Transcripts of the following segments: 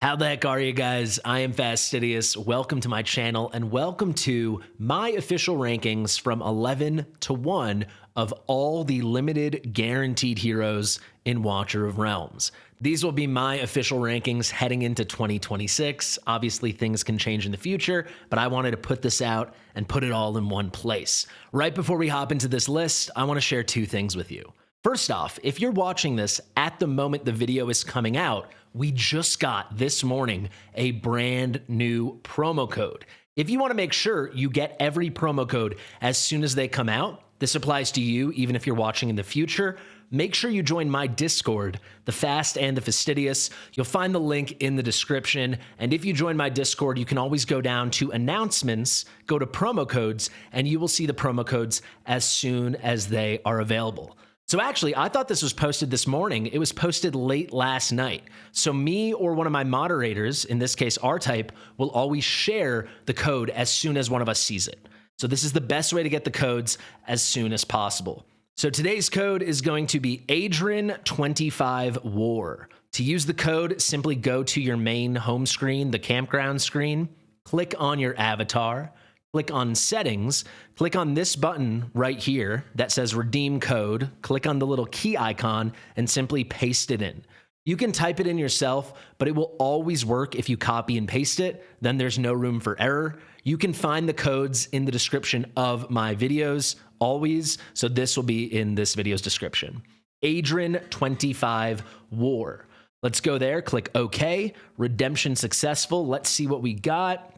How the heck are you guys? I am Fastidious. Welcome to my channel and welcome to my official rankings from 11 to 1 of all the limited guaranteed heroes in Watcher of Realms. These will be my official rankings heading into 2026. Obviously, things can change in the future, but I wanted to put this out and put it all in one place. Right before we hop into this list, I want to share two things with you. First off, if you're watching this at the moment the video is coming out, we just got this morning a brand new promo code. If you want to make sure you get every promo code as soon as they come out, this applies to you even if you're watching in the future, make sure you join my Discord, the Fast and the Fastidious. You'll find the link in the description. And if you join my Discord, you can always go down to announcements, go to promo codes, and you will see the promo codes as soon as they are available. So actually, I thought this was posted this morning. It was posted late last night. So me or one of my moderators, in this case R-Type, will always share the code as soon as one of us sees it. So this is the best way to get the codes as soon as possible. So today's code is going to be Adrian25War. To use the code, simply go to your main home screen, the campground screen, click on your avatar, click on settings, click on this button right here that says redeem code, click on the little key icon and simply paste it in. You can type it in yourself, but it will always work if you copy and paste it, then there's no room for error. You can find the codes in the description of my videos always, so this will be in this video's description. Adrian25War. Let's go there, click OK, redemption successful. Let's see what we got.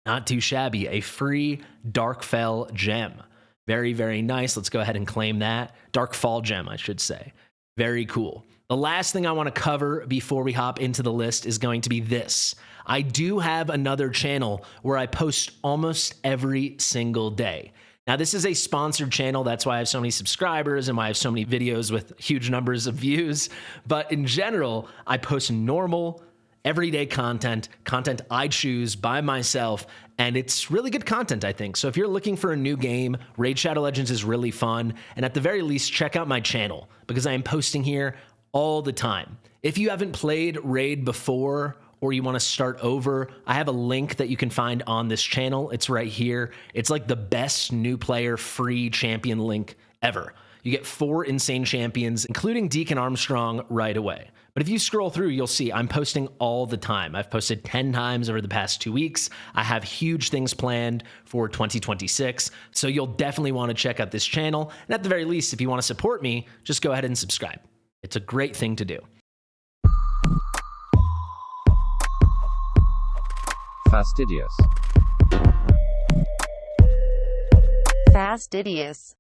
Not too shabby, a free Darkfell gem. Very, very nice. Let's go ahead and claim that. Darkfall gem, I should say. Very cool. The last thing I want to cover before we hop into the list is going to be this. I do have another channel where I post almost every single day. Now, this is a sponsored channel. That's why I have so many subscribers and why I have so many videos with huge numbers of views. But in general, I post normal, everyday content I choose by myself, and it's really good content, I think. So if you're looking for a new game, Raid Shadow Legends is really fun, and at the very least, check out my channel, because I am posting here all the time. If you haven't played Raid before, or you want to start over, I have a link that you can find on this channel. It's right here. It's like the best new player free champion link ever. You get 4 insane champions, including Deacon Armstrong, right away. But if you scroll through, you'll see I'm posting all the time. I've posted 10 times over the past 2 weeks. I have huge things planned for 2026, so you'll definitely want to check out this channel. And at the very least, if you want to support me, just go ahead and subscribe. It's a great thing to do. Fastidious. Fastidious.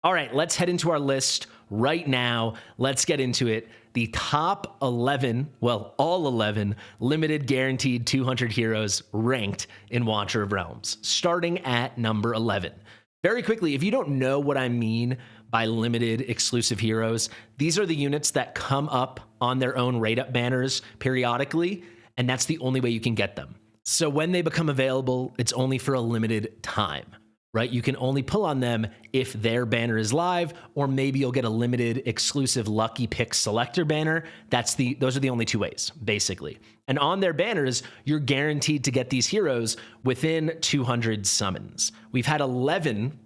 All right, let's head into our list right now. Let's get into it. The top 11, well, all 11 limited guaranteed 200 heroes ranked in Watcher of Realms, starting at number 11. Very quickly, if you don't know what I mean by limited exclusive heroes, these are the units that come up on their own raid up banners periodically, and that's the only way you can get them. So when they become available, it's only for a limited time. Right? You can only pull on them if their banner is live, or maybe you'll get a limited exclusive lucky pick selector banner. Those are the only two ways, basically. And on their banners, you're guaranteed to get these heroes within 200 summons. We've had 11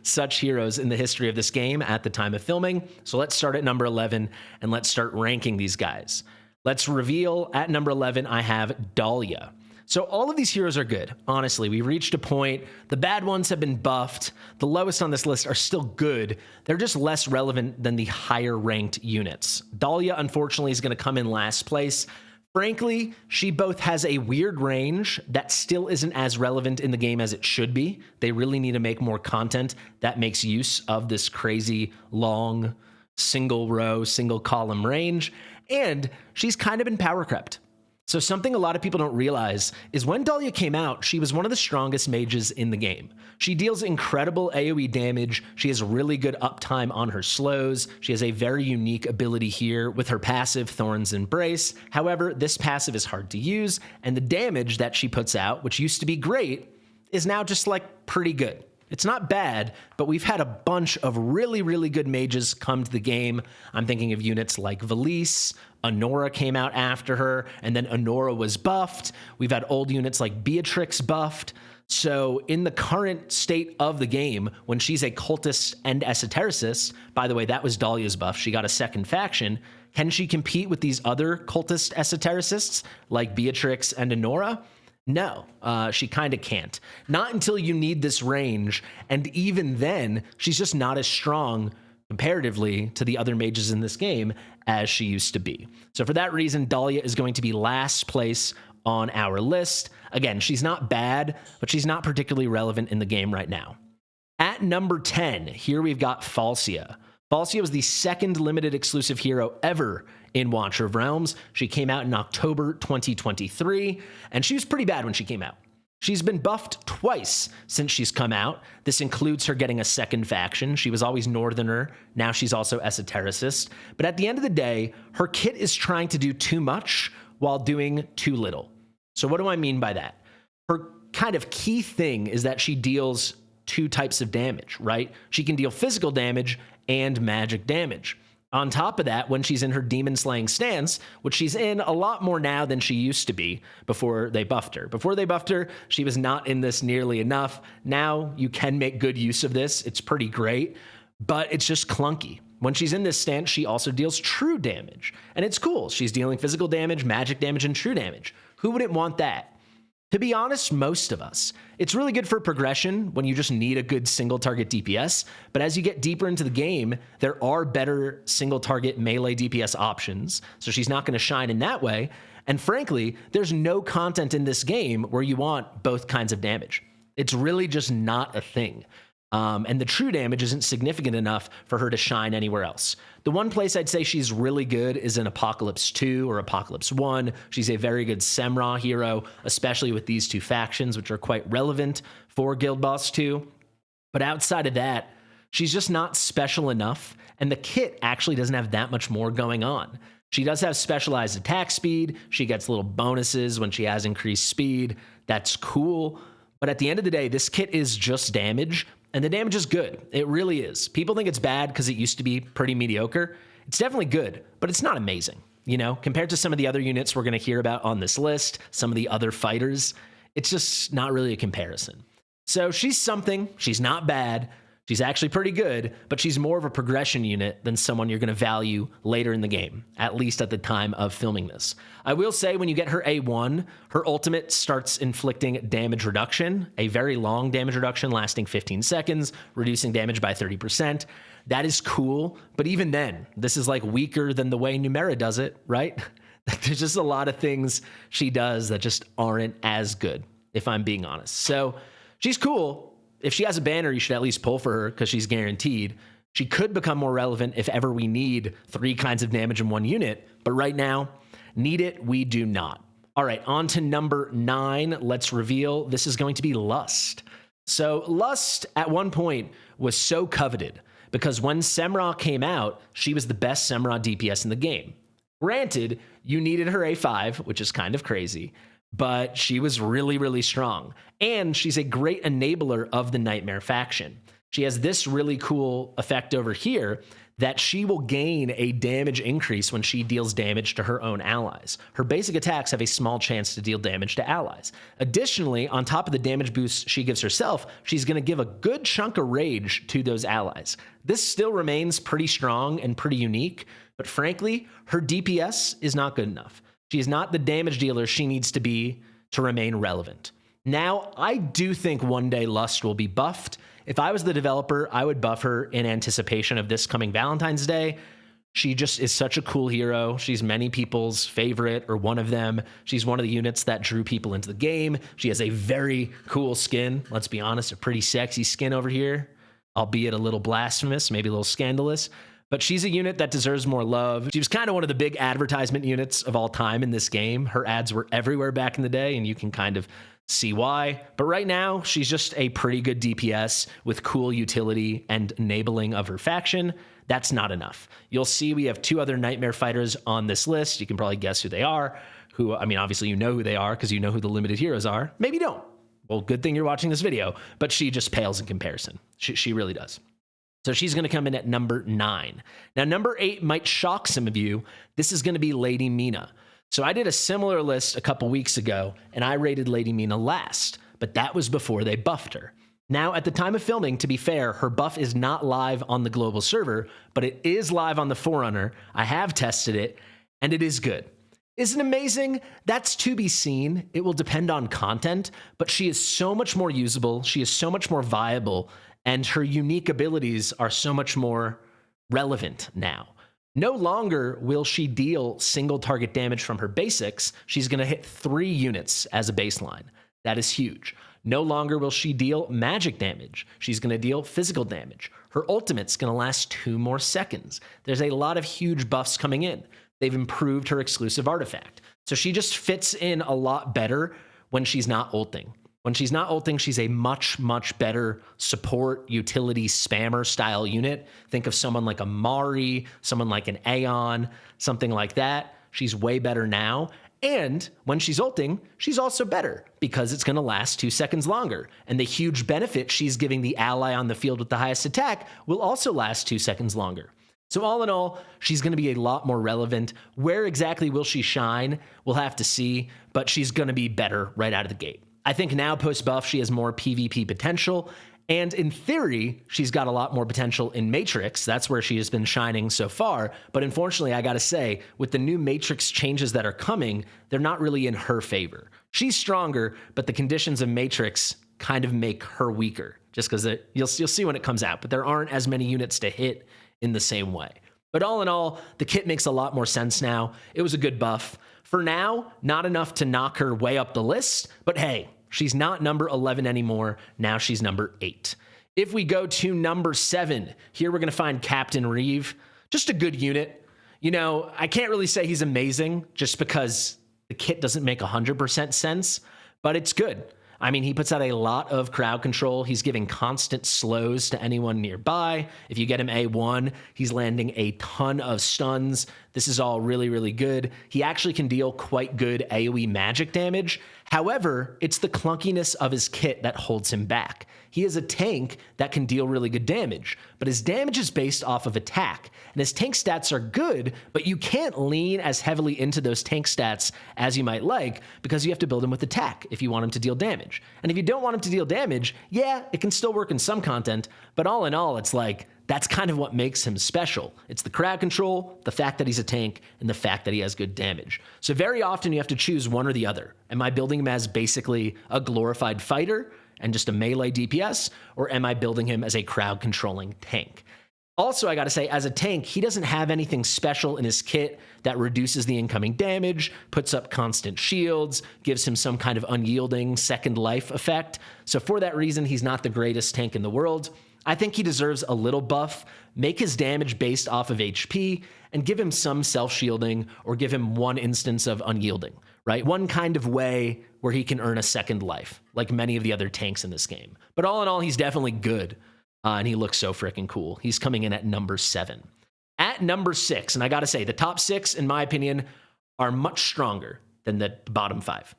such heroes in the history of this game at the time of filming. So let's start at number 11 and let's start ranking these guys. Let's reveal at number 11, I have Dalia. So all of these heroes are good. Honestly, we reached a point. The bad ones have been buffed. The lowest on this list are still good. They're just less relevant than the higher ranked units. Dalia, unfortunately, is going to come in last place. Frankly, she both has a weird range that still isn't as relevant in the game as it should be. They really need to make more content that makes use of this crazy long single row, single column range. And she's kind of been power crept. So something a lot of people don't realize is when Dalia came out, she was one of the strongest mages in the game. She deals incredible AoE damage. She has really good uptime on her slows. She has a very unique ability here with her passive Thorn's Embrace. However, this passive is hard to use, and the damage that she puts out, which used to be great, is now just like pretty good. It's not bad, but we've had a bunch of really, really good mages come to the game. I'm thinking of units like Valise, Anora came out after her, and then Anora was buffed. We've had old units like Beatrix buffed. So in the current state of the game, when she's a cultist and esotericist, by the way, that was Dalia's buff. She got a second faction. Can she compete with these other cultist esotericists like Beatrix and Anora? No, she kind of can't. Not until you need this range, and even then, she's just not as strong comparatively to the other mages in this game as she used to be. So for that reason, Dalia is going to be last place on our list. Again, she's not bad, but she's not particularly relevant in the game right now. At number 10, here we've got Falsia. Falsia was the second limited exclusive hero ever in Watcher of Realms. She came out in October 2023, and she was pretty bad when she came out. She's been buffed twice since she's come out. This includes her getting a second faction. She was always Northerner. Now she's also esotericist. But at the end of the day, her kit is trying to do too much while doing too little. So what do I mean by that? Her kind of key thing is that she deals two types of damage, right? She can deal physical damage and magic damage. On top of that, when she's in her demon slaying stance, which she's in a lot more now than she used to be before they buffed her. Before they buffed her, she was not in this nearly enough. Now you can make good use of this. It's pretty great, but it's just clunky. When she's in this stance, she also deals true damage, and it's cool. She's dealing physical damage, magic damage, and true damage. Who wouldn't want that? To be honest, most of us. It's really good for progression when you just need a good single target DPS, but as you get deeper into the game, there are better single target melee DPS options, so she's not going to shine in that way. And frankly, there's no content in this game where you want both kinds of damage. It's really just not a thing. And the true damage isn't significant enough for her to shine anywhere else. The one place I'd say she's really good is in Apocalypse 2 or Apocalypse 1. She's a very good Semra hero, especially with these two factions, which are quite relevant for Guild Boss 2. But outside of that, she's just not special enough, and the kit actually doesn't have that much more going on. She does have specialized attack speed. She gets little bonuses when she has increased speed. That's cool. But at the end of the day, this kit is just damage. And the damage is good. It really is. People think it's bad because it used to be pretty mediocre. It's definitely good, but it's not amazing. You know, compared to some of the other units we're going to hear about on this list, some of the other fighters, it's just not really a comparison. So she's something. She's not bad. She's actually pretty good, but she's more of a progression unit than someone you're going to value later in the game, at least at the time of filming this. I will say when you get her A1, her ultimate starts inflicting damage reduction, a very long damage reduction lasting 15 seconds, reducing damage by 30%. That is cool, but even then, this is like weaker than the way Numera does it, right? There's just a lot of things she does that just aren't as good, if I'm being honest. So she's cool. If she has a banner, you should at least pull for her because she's guaranteed. She could become more relevant if ever we need 3 kinds of damage in one unit, but right now, need it, we do not. All right, on to number 9. Let's reveal this is going to be Lust. So Lust at one point was so coveted because when Semra came out, she was the best Semra DPS in the game. Granted, you needed her A5, which is kind of crazy, but she was really, really strong. And she's a great enabler of the Nightmare faction. She has this really cool effect over here that she will gain a damage increase when she deals damage to her own allies. Her basic attacks have a small chance to deal damage to allies. Additionally, on top of the damage boost she gives herself, she's going to give a good chunk of rage to those allies. This still remains pretty strong and pretty unique, but frankly, her DPS is not good enough. She is not the damage dealer she needs to be to remain relevant. Now, I do think one day Lust will be buffed. If I was the developer, I would buff her in anticipation of this coming Valentine's Day. She just is such a cool hero. She's many people's favorite or one of them. She's one of the units that drew people into the game. She has a very cool skin. Let's be honest, a pretty sexy skin over here, albeit a little blasphemous, maybe a little scandalous. But she's a unit that deserves more love. She was kind of one of the big advertisement units of all time in this game. Her ads were everywhere back in the day, and you can kind of see why. But right now, she's just a pretty good DPS with cool utility and enabling of her faction. That's not enough. You'll see we have 2 other Nightmare fighters on this list. You can probably guess who they are. Who, I mean, obviously you know who they are because you know who the limited heroes are. Maybe you don't. well, good thing you're watching this video, but she just pales in comparison. She really does. So she's going to come in at number 9. Now, number 8 might shock some of you. This is going to be Lady Mina. So I did a similar list a couple weeks ago, and I rated Lady Mina last, but that was before they buffed her. Now, at the time of filming, to be fair, her buff is not live on the global server, but it is live on the Forerunner. I have tested it, and it is good. Isn't it amazing? That's to be seen. It will depend on content, but she is so much more usable. She is so much more viable, and her unique abilities are so much more relevant now. No longer will she deal single target damage from her basics. She's going to hit 3 units as a baseline. That is huge. No longer will she deal magic damage. She's going to deal physical damage. Her ultimate's going to last 2 more seconds. There's a lot of huge buffs coming in. They've improved her exclusive artifact. So she just fits in a lot better when she's not ulting. When she's not ulting, she's a much, much better support, utility, spammer style unit. Think of someone like a Mari, someone like an Aeon, something like that. She's way better now. And when she's ulting, she's also better because it's going to last 2 seconds longer. And the huge benefit she's giving the ally on the field with the highest attack will also last 2 seconds longer. So all in all, she's going to be a lot more relevant. Where exactly will she shine? We'll have to see, but she's going to be better right out of the gate. I think now post-buff, she has more PvP potential, and in theory, she's got a lot more potential in Matrix. That's where she has been shining so far, but unfortunately, I gotta say, with the new Matrix changes that are coming, they're not really in her favor. She's stronger, but the conditions of Matrix kind of make her weaker, just because you'll see when it comes out, but there aren't as many units to hit in the same way. But all in all, the kit makes a lot more sense now. It was a good buff. For now, not enough to knock her way up the list, but hey, she's not number 11 anymore. Now she's number 8. If we go to number 7, here we're going to find Captain Reve. Just a good unit. You know, I can't really say he's amazing just because the kit doesn't make 100% sense, but it's good. I mean, he puts out a lot of crowd control. He's giving constant slows to anyone nearby. If you get him A1, he's landing a ton of stuns. This is all really, really good. He actually can deal quite good AoE magic damage. However, it's the clunkiness of his kit that holds him back. He is a tank that can deal really good damage, but his damage is based off of attack. And his tank stats are good, but you can't lean as heavily into those tank stats as you might like because you have to build him with attack if you want him to deal damage. And if you don't want him to deal damage, yeah, it can still work in some content, but all in all, it's like, that's kind of what makes him special. It's the crowd control, the fact that he's a tank, and the fact that he has good damage. So very often you have to choose one or the other. Am I building him as basically a glorified fighter and just a melee DPS, or am I building him as a crowd controlling tank? Also, I gotta say, as a tank, he doesn't have anything special in his kit that reduces the incoming damage, puts up constant shields, gives him some kind of unyielding second life effect. So for that reason, he's not the greatest tank in the world. I think he deserves a little buff, make his damage based off of HP, and give him some self-shielding or give him one instance of unyielding, right? One kind of way where he can earn a second life, like many of the other tanks in this game. But all in all, he's definitely good, and he looks so freaking cool. He's coming in at number 7. At number 6, and I gotta say, the top 6, in my opinion, are much stronger than the bottom 5.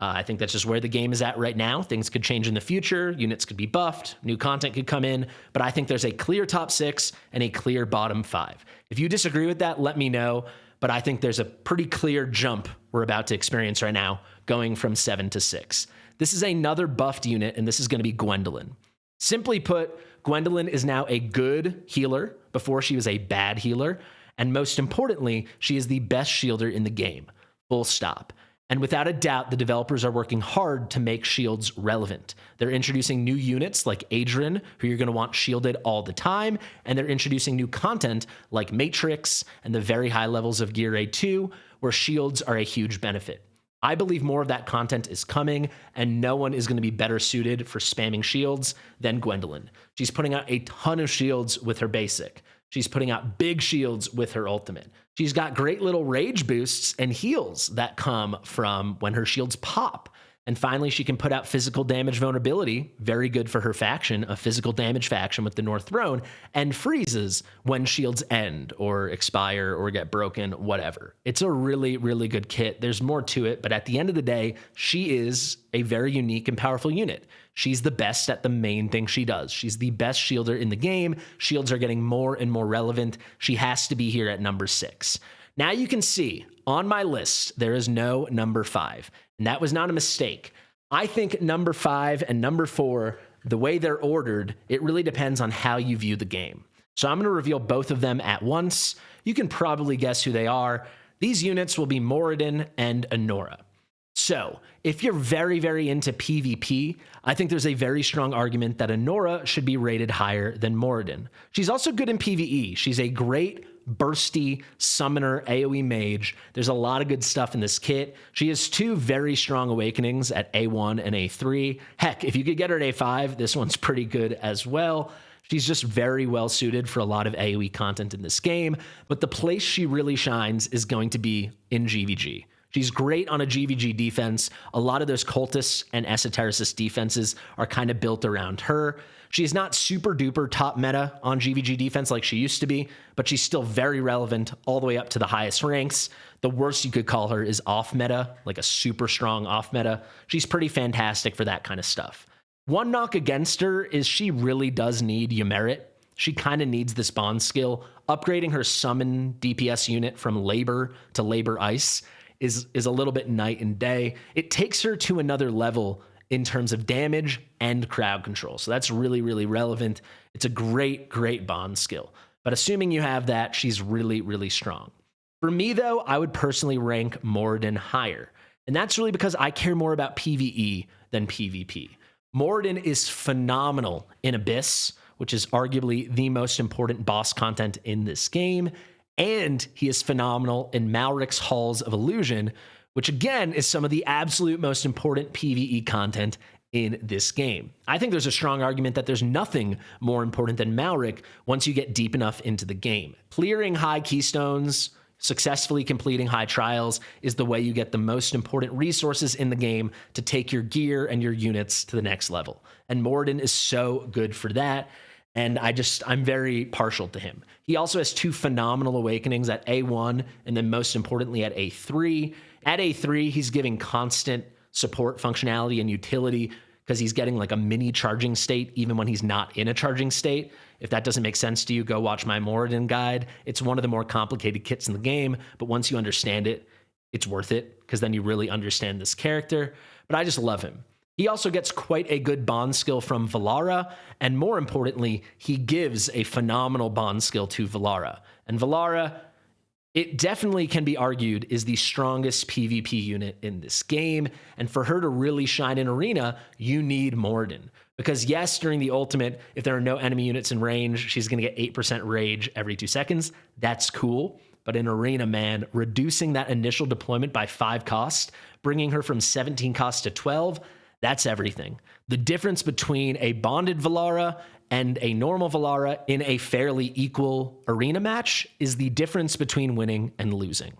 I think that's just where the game is at right now. Things could change in the future. Units could be buffed. New content could come in. But I think there's a clear top 6 and a clear bottom 5. If you disagree with that, let me know. But I think there's a pretty clear jump we're about to experience right now, going from 7 to 6. This is another buffed unit, and this is going to be Gwendolyn. Simply put, Gwendolyn is now a good healer. Before, she was a bad healer. And most importantly, she is the best shielder in the game. Full stop. And without a doubt, the developers are working hard to make shields relevant. They're introducing new units like Adrian, who you're going to want shielded all the time, and they're introducing new content like Matrix and the very high levels of Gear A2, where shields are a huge benefit. I believe more of that content is coming, and no one is going to be better suited for spamming shields than Gwendolyn. She's putting out a ton of shields with her basic. She's putting out big shields with her ultimate. She's got great little rage boosts and heals that come from when her shields pop. And finally, she can put out physical damage vulnerability, very good for her faction, a physical damage faction with the North Throne, and freezes when shields end or expire or get broken, whatever. It's a really, really good kit. There's more to it, but at the end of the day, she is a very unique and powerful unit. She's the best at the main thing she does. She's the best shielder in the game. Shields are getting more and more relevant. She has to be here at number 6. Now you can see on my list, there is no number 5. And that was not a mistake. I think number 5 and number 4, the way they're ordered, it really depends on how you view the game. So I'm going to reveal both of them at once. You can probably guess who they are. These units will be Moridan and Anora. So if you're very, very into PvP, I think there's a very strong argument that Anora should be rated higher than Moridan. She's also good in PvE. She's a great bursty summoner AoE mage. There's a lot of good stuff in this kit. She has 2 very strong awakenings at A1 and A3. Heck, if you could get her at A5, this one's pretty good as well. She's just very well suited for a lot of AoE content in this game, but the place she really shines is going to be in GVG. She's great on a GVG defense. A lot of those cultists and esotericist defenses are kind of built around her. She is not super duper top meta on GVG defense like she used to be, but she's still very relevant all the way up to the highest ranks. The worst you could call her is off meta, like a super strong off meta. She's pretty fantastic for that kind of stuff. One knock against her is she really does need Ymerit. She kind of needs this bond skill. Upgrading her summon DPS unit from Labor to Labor Ice is a little bit night and day. It takes her to another level in terms of damage and crowd control. So that's really, really relevant. It's a great, great bond skill. But assuming you have that, she's really, really strong. For me, though, I would personally rank Moridan higher. And that's really because I care more about PvE than PvP. Moridan is phenomenal in Abyss, which is arguably the most important boss content in this game. And he is phenomenal in Malric's Halls of Illusion, which again is some of the absolute most important PvE content in this game. I think there's a strong argument that there's nothing more important than Malric once you get deep enough into the game. Clearing high keystones, successfully completing high trials is the way you get the most important resources in the game to take your gear and your units to the next level. And Moridan is so good for that. And I'm very partial to him. He also has 2 phenomenal awakenings at A1 and then most importantly at A3. At A3, he's giving constant support functionality and utility because he's getting like a mini charging state even when he's not in a charging state. If that doesn't make sense to you, go watch my Moridan guide. It's one of the more complicated kits in the game, but once you understand it, it's worth it because then you really understand this character. But I just love him. He also gets quite a good bond skill from Valara, and more importantly, he gives a phenomenal bond skill to Valara. And Valara, it definitely can be argued, is the strongest PvP unit in this game, and for her to really shine in Arena, you need Moridan. Because yes, during the ultimate, if there are no enemy units in range, she's going to get 8% rage every 2 seconds. That's cool. But in Arena, man, reducing that initial deployment by 5 cost, bringing her from 17 cost to 12, that's everything. The difference between a bonded Valara and a normal Valara in a fairly equal arena match is the difference between winning and losing.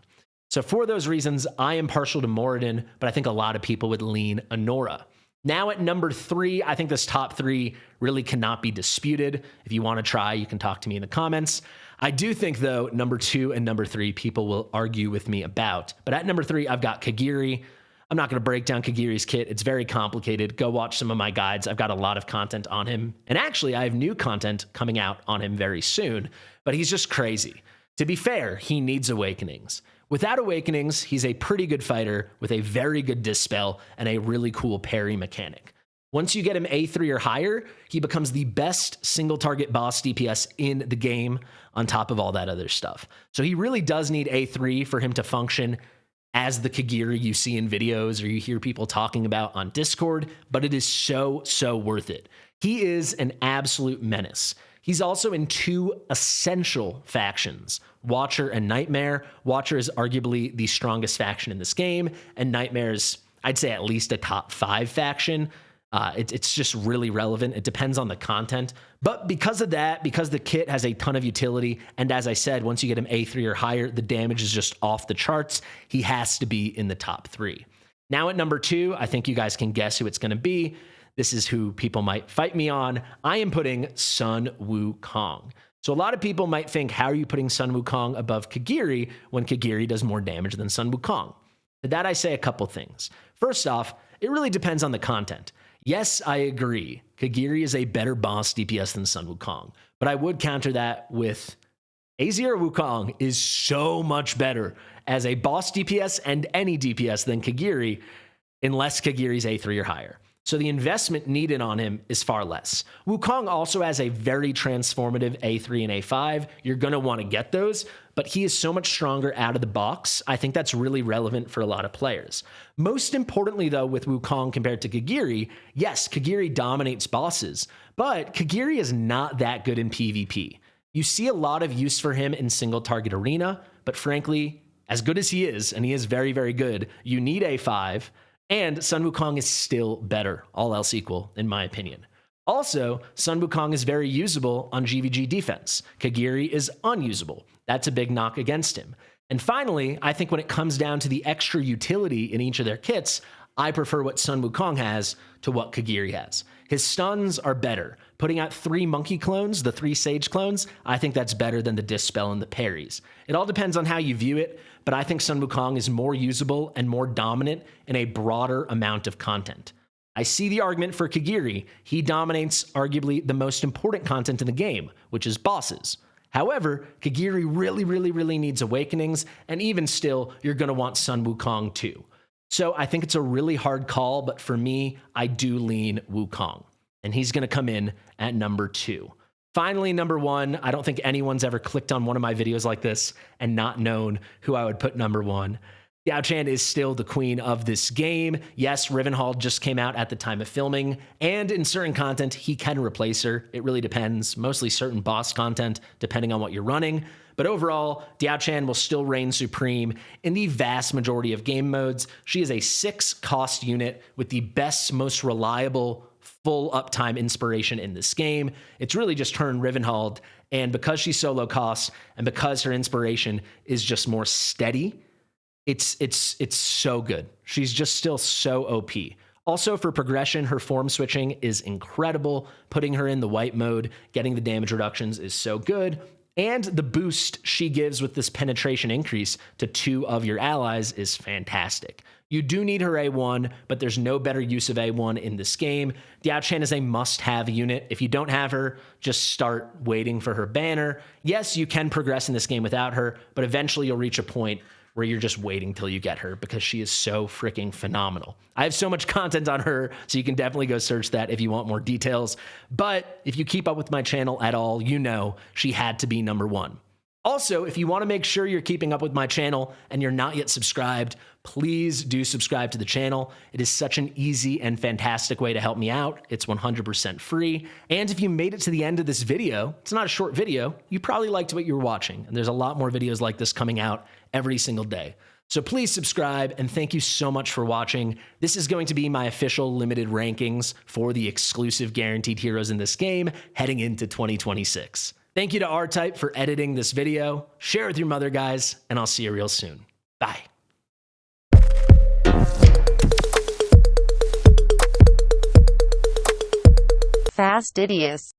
So for those reasons, I am partial to Moridan, but I think a lot of people would lean Anora. Now at number 3, I think this top 3 really cannot be disputed. If you want to try, you can talk to me in the comments. I do think, though, number 2 and number 3 people will argue with me about. But at number 3, I've got Kigiri. I'm not going to break down Kigiri's kit. It's very complicated. Go watch some of my guides. I've got a lot of content on him. And actually, I have new content coming out on him very soon. But he's just crazy. To be fair, he needs awakenings. Without awakenings, he's a pretty good fighter with a very good dispel and a really cool parry mechanic. Once you get him A3 or higher, he becomes the best single target boss DPS in the game on top of all that other stuff. So he really does need A3 for him to function as the Kigiri you see in videos or you hear people talking about on Discord, but it is so, so worth it. He is an absolute menace. He's also in 2 essential factions, Watcher and Nightmare. Watcher is arguably the strongest faction in this game, and Nightmare is, I'd say, at least a top 5 faction. It's just really relevant. It depends on the content. But because of that, because the kit has a ton of utility, and as I said, once you get him A3 or higher, the damage is just off the charts. He has to be in the top 3. Now at number 2, I think you guys can guess who it's going to be. This is who people might fight me on. I am putting Sun Wukong. So a lot of people might think, how are you putting Sun Wukong above Kigiri when Kigiri does more damage than Sun Wukong? To that I say a couple things. First off, it really depends on the content. Yes, I agree. Kigiri is a better boss DPS than Sun Wukong, but I would counter that with A0 Wukong is so much better as a boss DPS and any DPS than Kigiri, unless Kigiri's A3 or higher. So the investment needed on him is far less. Wukong also has a very transformative A3 and A5. You're going to want to get those, but he is so much stronger out of the box. I think that's really relevant for a lot of players. Most importantly, though, with Wukong compared to Kigiri, yes, Kigiri dominates bosses, but Kigiri is not that good in PvP. You see a lot of use for him in single target arena, but frankly, as good as he is, and he is very, very good, you need A5, and Sun Wukong is still better, all else equal, in my opinion. Also, Sun Wukong is very usable on GVG defense. Kigiri is unusable. That's a big knock against him. And finally, I think when it comes down to the extra utility in each of their kits, I prefer what Sun Wukong has to what Kigiri has. His stuns are better. Putting out 3 monkey clones, the 3 sage clones, I think that's better than the dispel and the parries. It all depends on how you view it, but I think Sun Wukong is more usable and more dominant in a broader amount of content. I see the argument for Kigiri. He dominates arguably the most important content in the game, which is bosses. However, Kigiri really needs awakenings, and even still, you're going to want Sun Wukong too. So I think it's a really hard call, but for me, I do lean Wukong, and he's going to come in at number 2. Finally, number 1, I don't think anyone's ever clicked on one of my videos like this and not known who I would put number 1. Diaochan is still the queen of this game. Yes, Rivenhall just came out at the time of filming, and in certain content, he can replace her. It really depends, mostly certain boss content, depending on what you're running. But overall, Diaochan will still reign supreme in the vast majority of game modes. She is a 6 cost unit with the best, most reliable, full uptime inspiration in this game. It's really just her and Rivenhall, and because she's so low cost, and because her inspiration is just more steady, it's so good. She's just still so OP. Also, for progression, her form switching is incredible. Putting her in the white mode, getting the damage reductions is so good. And the boost she gives with this penetration increase to 2 of your allies is fantastic. You do need her A1, but there's no better use of A1 in this game. Diaochan is a must-have unit. If you don't have her, just start waiting for her banner. Yes, you can progress in this game without her, but eventually you'll reach a point where you're just waiting till you get her because she is so freaking phenomenal. I have so much content on her, so you can definitely go search that if you want more details. But if you keep up with my channel at all, you know she had to be number 1. Also, if you want to make sure you're keeping up with my channel and you're not yet subscribed, please do subscribe to the channel. It is such an easy and fantastic way to help me out. It's 100% free. And if you made it to the end of this video, it's not a short video, you probably liked what you were watching. And there's a lot more videos like this coming out every single day. So please subscribe, and thank you so much for watching. This is going to be my official limited rankings for the exclusive guaranteed heroes in this game heading into 2026. Thank you to R-Type for editing this video. Share it with your mother, guys, and I'll see you real soon. Bye. Fastidious.